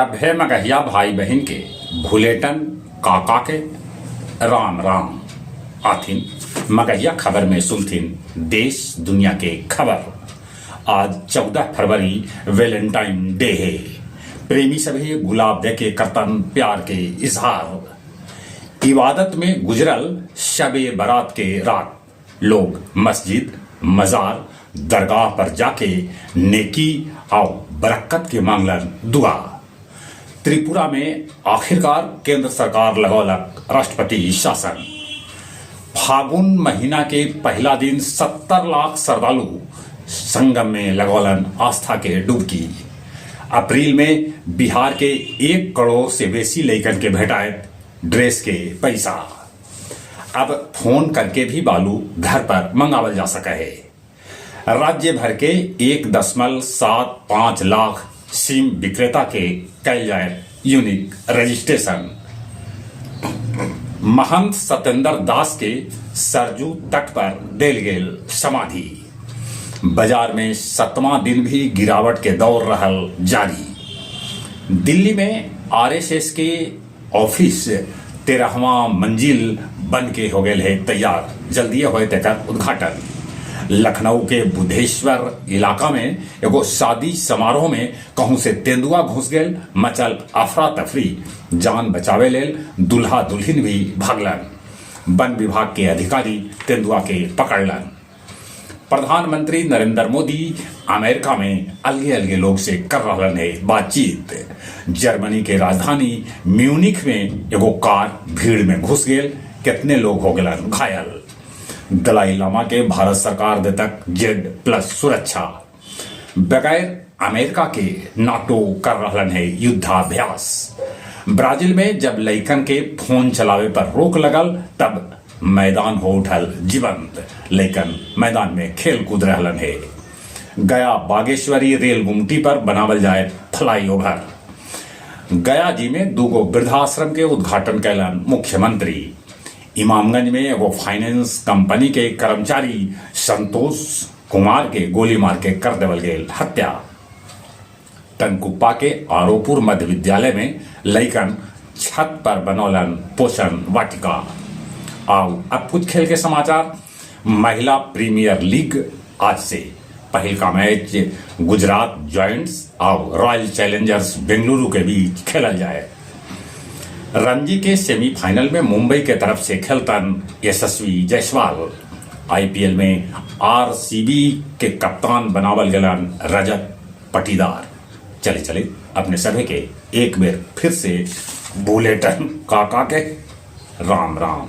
सभे मगहिया भाई बहन के भुलेटन काका के राम राम आथिन। मगहिया खबर में सुनथिन देश दुनिया के खबर। आज 14 फरवरी वैलेंटाइन डे है। प्रेमी सभी गुलाब दे के करतन प्यार के इजहार। इबादत में गुजरल शबे बारात के रात लोग मस्जिद मजार दरगाह पर जाके नेकी और बरकत के मांगलन दुआ। त्रिपुरा में आखिरकार केंद्र सरकार लगौलक राष्ट्रपति शासन। फागुन महीना के पहला दिन 70 लाख श्रद्धालु संगम में लगौलन आस्था के डुबकी। अप्रैल में बिहार के 1 करोड़ से बेसी लइकन के भेटाए ड्रेस के पैसा। अब फोन करके भी बालू घर पर मंगावल जा सके है। राज्य भर के 1.75 लाख सिम विक्रेता के कल जाए यूनिक रजिस्ट्रेशन। महंत सत्येंद्र दास के सरजू तट पर देल गेल समाधि। बाजार में 7वां दिन भी गिरावट के दौर रहल जारी। दिल्ली में आरएसएस के ऑफिस 13वां मंजिल बन के हो गए है तैयार। जल्दी होए तेकर उद्घाटन। लखनऊ के बुद्धेश्वर इलाका में एगो शादी समारोह में कहूं से तेंदुआ घुस गेल। मचल अफरा तफरी। जान बचावे लेल दुल्हा दुल्हिन भी भागलन। वन विभाग के अधिकारी तेंदुआ के पकड़लन। प्रधानमंत्री नरेंद्र मोदी अमेरिका में अलगे अलगे लोग से कर रहलन है बातचीत। जर्मनी के राजधानी म्यूनिख में एगो कार भीड़ में घुस गेल। कितने लोग हो गलन घायल। दलाई लामा के भारत सरकार दे तक Z+ सुरक्षा। बगैर अमेरिका के नाटो कर रहलन है युद्धाभ्यास। ब्राजील में जब लइकन के फोन चलावे पर रोक लगल तब मैदान हो उठल जीवंत। लइकन मैदान में खेल कूद रहलन है। गया बागेश्वरी रेल गुमटी पर बनावल जाए फ्लाईओवर। गया जी में 2 वृद्धाश्रम के उद्घाटन कैलन मुख्यमंत्री। इमामगंज में एगो फाइनेंस कंपनी के कर्मचारी संतोष कुमार के गोली मार के कर देवल गेल हत्या। टनकुप्पा के आरोपुर मध्य विद्यालय में लइकन छत पर बनौलन पोषण वाटिका। आओ अब कुछ खेल के समाचार। महिला प्रीमियर लीग आज से पहल का मैच गुजरात जॉइंट्स और रॉयल चैलेंजर्स बेंगलुरु के बीच खेलल जाए। रणजी के सेमीफाइनल में मुंबई के तरफ से खेलतन यशस्वी जायसवाल। आईपीएल में आरसीबी के कप्तान बनावल गलन रजत पाटीदार। चले अपने सभी के एक बार फिर से बुलेटिन काका के राम राम।